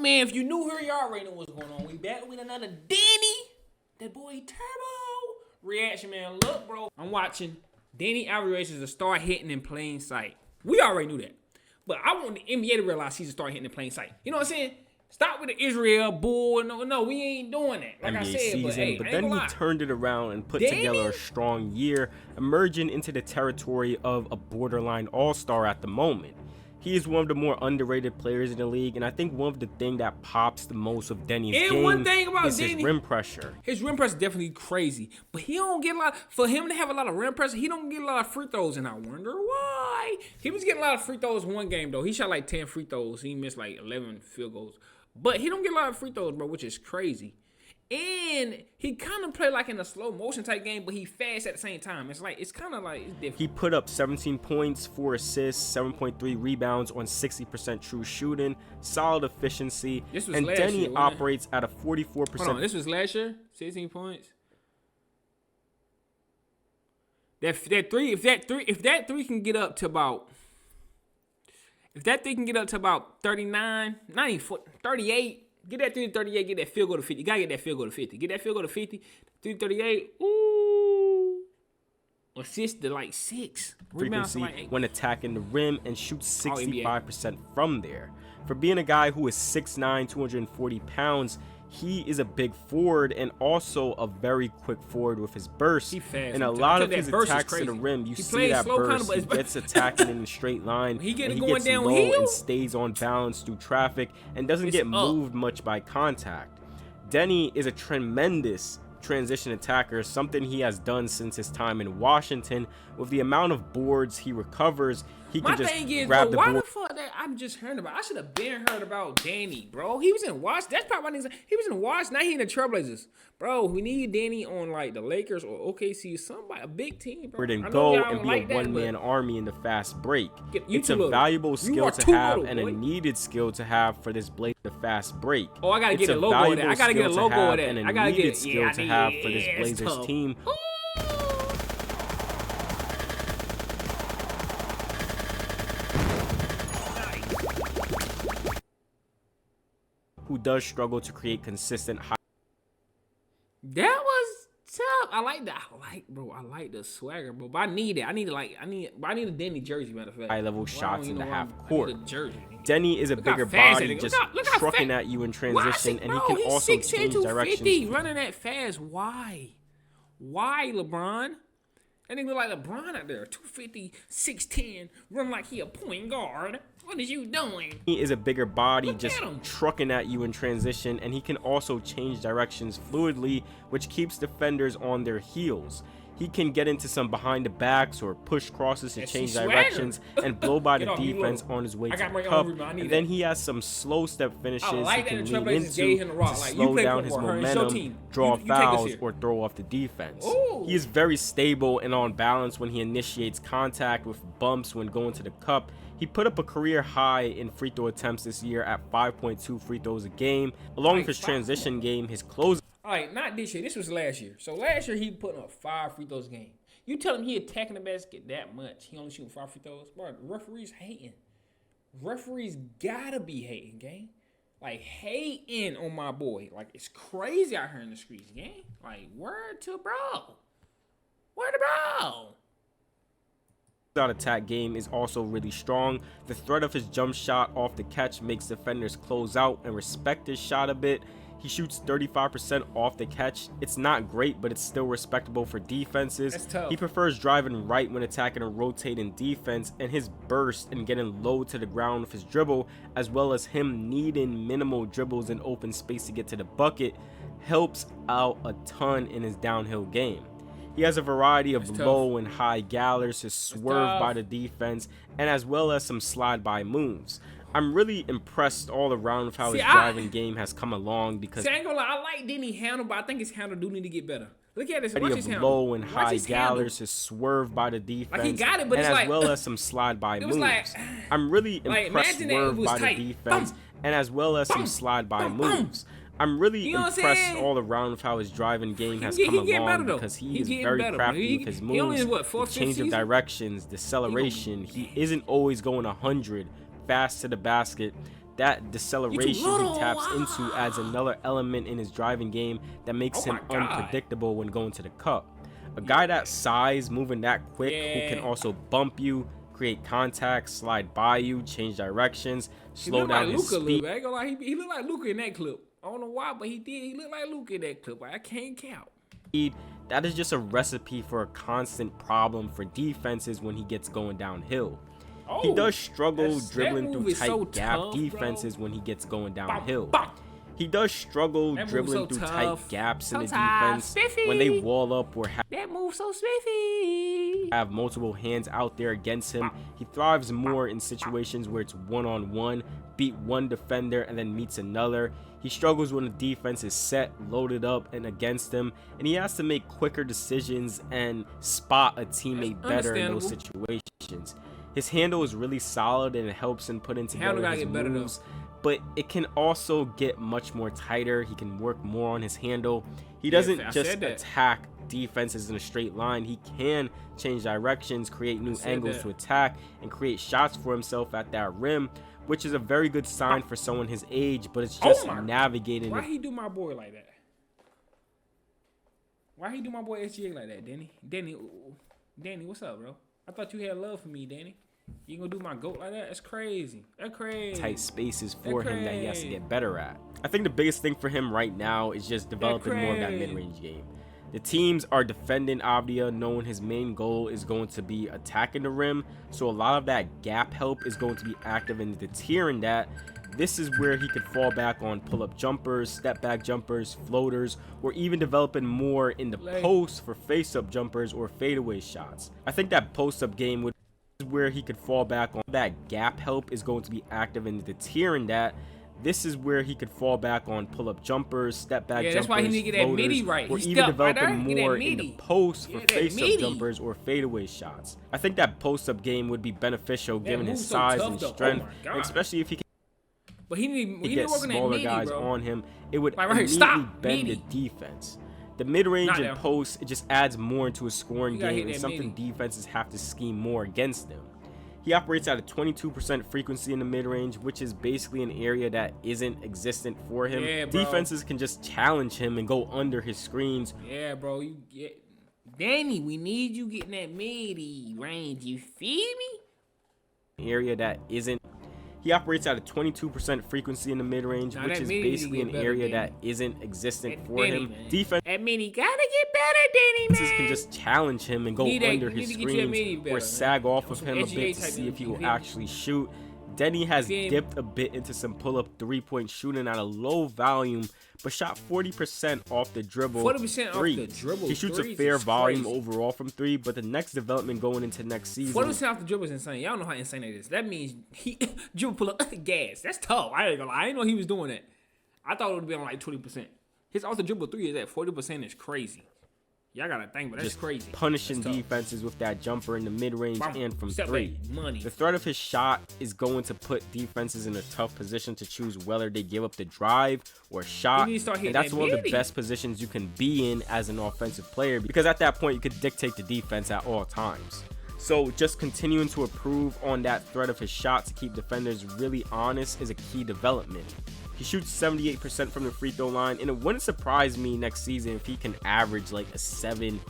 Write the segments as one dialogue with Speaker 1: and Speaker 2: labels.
Speaker 1: man, if you new here, you already know what's going on. We back with another Deni, that boy Turbo reaction, man. Look, bro, I'm watching Deni Avdija to start hitting in plain sight. We already knew that, but I want the NBA to realize he's to start hitting in plain sight. You know what I'm saying? Stop with the Israel bull. No, we ain't doing that. Like NBA I said,
Speaker 2: season, but then he turned it around and put together a strong year, emerging into the territory of a borderline all-star at the moment. He is one of the more underrated players in the league, and I think one of the things that pops the most of Deni's game is his rim pressure.
Speaker 1: His rim pressure is definitely crazy, but he don't get a lot. For him to have a lot of rim pressure, he don't get a lot of free throws, and I wonder why. He was getting a lot of free throws one game, though. He shot like 10 free throws. He missed like 11 field goals. But he don't get a lot of free throws, bro, which is crazy. And he kind of play like in a slow motion type game, but he fast at the same time. It's kind of like it's different.
Speaker 2: He put up 17 points, 4 assists, 7.3 rebounds on 60% true shooting, solid efficiency. And Deni operates at a 44%.
Speaker 1: Hold on, this was last year, 16 points. If that three can get up to about. If that thing can get up to about 39, 38, get that 3 to 38, get that field goal to 50. You gotta get that field goal to 50. Get that field goal to 50, 3 to 38. Ooh. Assist to like 6. Rebounds to like 8.
Speaker 2: When attacking the rim and shoots 65% from there. For being a guy who is 6'9", 240 pounds, he is a big forward and also a very quick forward with his burst.
Speaker 1: He fast.
Speaker 2: And a lot of his attacks to the rim, you see that burst. He gets attacking in a straight line.
Speaker 1: He gets
Speaker 2: low and stays on balance through traffic and doesn't get moved much by contact. Deni is a tremendous transition attacker, something he has done since his time in Washington. With the amount of boards he recovers, he can just grab the board.
Speaker 1: Why the fuck that I'm just hearing about? I should have been heard about Deni, bro. He was in Washington. That's probably why he was in Washington. Now he in the Trailblazers, bro. We need Deni on like the Lakers or OKC, somebody, a big team, bro.
Speaker 2: Then go and be a one-man army in the fast break. It's a valuable skill to have and a needed skill to have for this Blaze the fast break.
Speaker 1: Oh, I gotta get a logo of that. I gotta get a logo of that.
Speaker 2: And a needed skill to have for this Blazers team. Who does struggle to create consistent high.
Speaker 1: That was tough. I like that. I like the swagger, bro. But I need it. I need a Deni jersey, matter of fact.
Speaker 2: High-level shots in the half court. Deni is a bigger body, just trucking at you in transition, and he can also change directions.
Speaker 1: Running that fast. Why? Why, LeBron? That nigga look like LeBron out there. 250, 6'10", run like he a point guard. What is you doing?
Speaker 2: He is a bigger body, just trucking at you in transition, and he can also change directions fluidly, which keeps defenders on their heels. He can get into some behind the backs or push crosses to change directions and blow by the defense on his way to the cup. And then he has some slow step finishes he can lean into to slow down his momentum, draw fouls, or throw off the defense. He is very stable and on balance when he initiates contact, with bumps when going to the cup. He put up a career high in free throw attempts this year at 5.2 free throws a game. Along with his transition game, his closing.
Speaker 1: All right, not this year. This was last year. So last year he putting up 5 free throws a game. You tell him he attacking the basket that much, he only shooting 5 free throws. Bro, referees hating. Referees gotta be hating, gang. Like hating on my boy. Like it's crazy out here in the streets, gang. Like word to bro. Word to bro.
Speaker 2: Attack game is also really strong. The threat of his jump shot off the catch makes defenders close out and respect his shot a bit. He shoots 35% off the catch. It's not great, but it's still respectable for defenses.
Speaker 1: That's tough.
Speaker 2: He prefers driving right when attacking a rotating defense, and his burst and getting low to the ground with his dribble, as well as him needing minimal dribbles in open space to get to the bucket, helps out a ton in his downhill game. He has a variety of low and high gallers to swerve by the defense, and as well as some slide-by moves. I'm really impressed all around with how his driving game has come along, because
Speaker 1: I ain't gonna lie, I like Deni handle, but I think his handle do need to get better. Look at this. Watch his handle.
Speaker 2: Low and high gallers to swerve by the defense,
Speaker 1: like he got it, but
Speaker 2: and
Speaker 1: it's
Speaker 2: as well as some slide-by moves. I'm really impressed swerve by the defense, and as well as some slide-by moves. I'm really impressed all around with how his driving game has come along, because he is very crafty with his moves, the change of directions, deceleration. He isn't always going 100 fast to the basket. That deceleration he taps into adds another element in his driving game that makes him unpredictable when going to the cup. A guy that size, moving that quick, who can also bump you, create contact, slide by you, change directions, slow down his speed.
Speaker 1: I ain't gonna lie, he looked like Luka in that clip. I don't know why, but he did. He looked like Luka in that clip. I can't count.
Speaker 2: That is just a recipe for a constant problem for defenses when he gets going downhill. He does struggle dribbling through tight gap defenses when he gets going downhill. He does struggle dribbling through tight gaps in the defense when they wall up or have multiple hands out there against him. He thrives more in situations where it's one-on-one, beat one defender and then meets another. He struggles when the defense is set, loaded up, and against him, and he has to make quicker decisions and spot a teammate better in those situations. His handle is really solid and it helps him put in together his moves, but it can also get much more tighter. He can work more on his handle. He doesn't just attack defenses in a straight line. He can change directions, create new angles to attack, and create shots for himself at that rim, which is a very good sign for someone his age, but it's just navigating.
Speaker 1: Why he do my boy like that? Why he do my boy SGA like that, Deni? Deni, what's up, bro? I thought you had love for me, Deni. You gonna do my GOAT like that? That's crazy. That's crazy.
Speaker 2: Tight spaces for him that he has to get better at. I think the biggest thing for him right now is just developing more of that mid-range game. The teams are defending Avdija, knowing his main goal is going to be attacking the rim, so a lot of that gap help is going to be active in deterring that. This is where he could fall back on pull-up jumpers, step-back jumpers, floaters, or even developing more in the post for face-up jumpers or fadeaway shots. I think that post-up game would where he could fall back on that gap help is going to be active in deterring that. This is where he could fall back on pull-up jumpers, step-back jumpers,
Speaker 1: that's why he need to get that midi right.
Speaker 2: or even developing more in the post for face-up jumpers or fadeaway shots. I think that post-up game would be beneficial given his size and strength, especially if he can get smaller guys on him. It would immediately bend the defense. The mid-range and post, it just adds more into a scoring game and something defenses have to scheme more against him. He operates at a 22% frequency in the mid-range, which is basically an area that isn't existent for him. Defenses can just challenge him and go under his screens.
Speaker 1: Yeah, bro. Deni, we need you getting that mid-range. You feel me?
Speaker 2: Area that isn't. He operates at a 22% frequency in the mid-range, which is basically an area that isn't existent for him. Defense
Speaker 1: that mini gotta get better, Deni, man.
Speaker 2: Can just challenge him and go under his screens or sag off of him a bit to see if he will actually shoot. Deni has dipped a bit into some pull-up three-point shooting at a low volume, but shot 40% off the dribble.
Speaker 1: 40% off the dribble.
Speaker 2: He shoots a fair volume overall from three, but the next development going into next season.
Speaker 1: 40% off the dribble is insane. Y'all know how insane that is. That means he dribble pull up gas. That's tough. I ain't gonna lie. I didn't know he was doing that. I thought it would be on like 20%. His off the dribble three is at 40% is crazy. Y'all gotta think, but that's crazy.
Speaker 2: Punishing defenses with that jumper in the mid-range and from three. The threat of his shot is going to put defenses in a tough position to choose whether they give up the drive or shot. And that's one of the best positions you can be in as an offensive player, because at that point you could dictate the defense at all times. So just continuing to improve on that threat of his shot to keep defenders really honest is a key development. He shoots 78% from the free throw line, and it wouldn't surprise me next season if he can average like a 7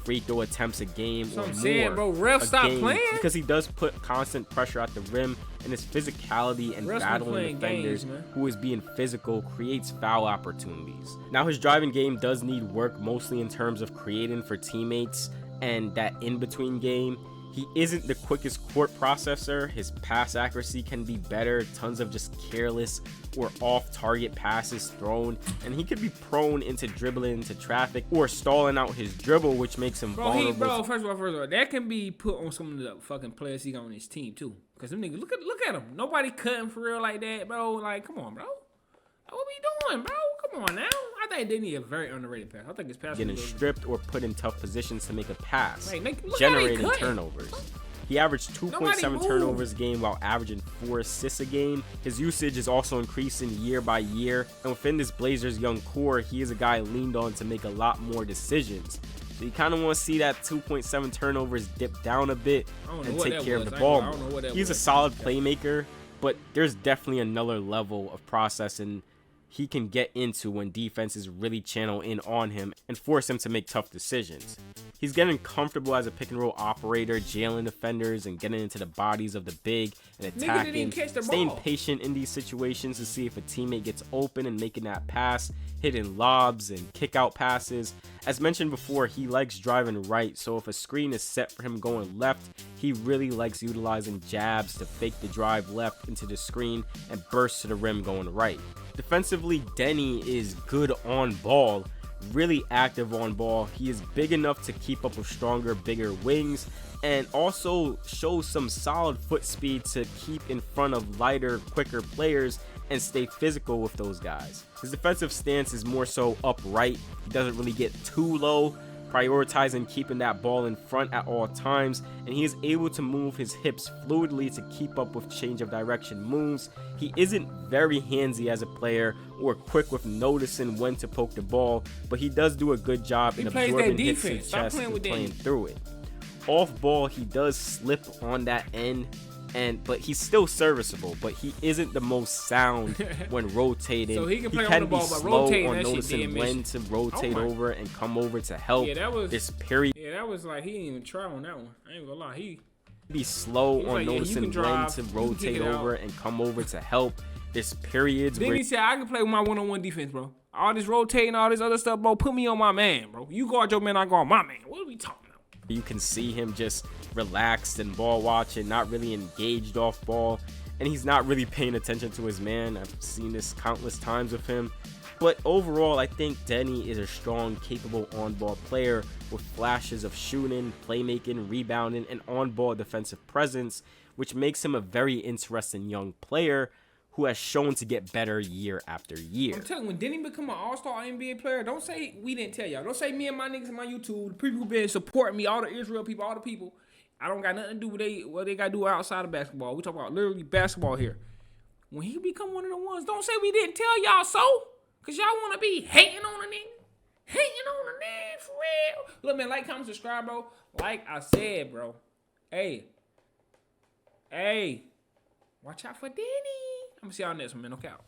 Speaker 2: free throw attempts a game or more.
Speaker 1: Bro, ref, stop playing.
Speaker 2: Because he does put constant pressure at the rim, and his physicality and battling defenders who is being physical creates foul opportunities. Now his driving game does need work, mostly in terms of creating for teammates and that in-between game. He isn't the quickest court processor. His pass accuracy can be better. Tons of just careless or off-target passes thrown, and he could be prone into dribbling into traffic or stalling out his dribble, which makes him vulnerable.
Speaker 1: First of all, that can be put on some of the fucking players he got on his team too. Cause them niggas, look at him. Nobody cutting for real like that, bro. Like, come on, bro. What we doing, bro? Come on now. I think they need a very underrated pass. I think his pass
Speaker 2: getting stripped or put in tough positions to make a pass, generating turnovers. He averaged 2.7 turnovers a game while averaging 4 assists a game. His usage is also increasing year by year, and within this Blazers young core, he is a guy leaned on to make a lot more decisions. So you kind of want to see that 2.7 turnovers dip down a bit and take care of the ball more. He's a solid playmaker, but there's definitely another level of processing he can get into when defenses really channel in on him and force him to make tough decisions. He's getting comfortable as a pick and roll operator, jailing defenders and getting into the bodies of the big and attacking, staying patient in these situations to see if a teammate gets open and making that pass, hitting lobs and kick out passes. As mentioned before, he likes driving right, so if a screen is set for him going left, he really likes utilizing jabs to fake the drive left into the screen and burst to the rim going right. Defensively, Deni is good on ball, really active on ball. He is big enough to keep up with stronger, bigger wings, and also shows some solid foot speed to keep in front of lighter, quicker players and stay physical with those guys. His defensive stance is more so upright. He doesn't really get too low, prioritizing keeping that ball in front at all times, and he is able to move his hips fluidly to keep up with change of direction moves. He isn't very handsy as a player or quick with noticing when to poke the ball, but he does do a good job in absorbing hits to his chest and playing through it. Off ball, he does slip on that end, but he's still serviceable, but he isn't the most sound when rotating.
Speaker 1: So he can play
Speaker 2: on the
Speaker 1: the ball,
Speaker 2: be
Speaker 1: but
Speaker 2: slow
Speaker 1: rotating,
Speaker 2: on
Speaker 1: that shit
Speaker 2: noticing when to rotate over and come over to help.
Speaker 1: Yeah, that was
Speaker 2: this period.
Speaker 1: Yeah, that was like he didn't even try on that one. I ain't gonna lie, he
Speaker 2: be slow on
Speaker 1: like,
Speaker 2: noticing when to rotate over and come over to help. This periods
Speaker 1: then
Speaker 2: where
Speaker 1: he said, I can play with my one-on-one defense, bro. All this rotating, all this other stuff, bro. Put me on my man, bro. You guard your man, I guard my man. What are we talking about?
Speaker 2: you can see him just relaxed and ball watching, not really engaged off ball, and he's not really paying attention to his man. I've seen this countless times with him. But overall, I think Deni is a strong, capable on-ball player with flashes of shooting, playmaking, rebounding, and on-ball defensive presence, which makes him a very interesting young player who has shown to get better year after year.
Speaker 1: I'm telling you, when Deni become an all-star NBA player, don't say we didn't tell y'all. Don't say me and my niggas on my YouTube, the people who been supporting me, all the Israel people, all the people. I don't got nothing to do with what they got to do outside of basketball. We talk about literally basketball here. When he become one of the ones, don't say we didn't tell y'all so. Because y'all want to be hating on a nigga. Hating on a nigga, for real. Look, man, like, comment, subscribe, bro. Like I said, bro. Hey. Watch out for Deni. I'm going to see y'all next one, man. No cap.